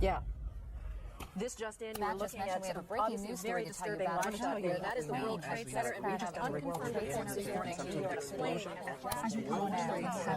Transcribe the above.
Yeah. This just in, we're looking at some obviously very disturbing livestock here. That is the World Trade Center, and we just unconfirmed reports this morning that a plane crashed into the World Trade Center.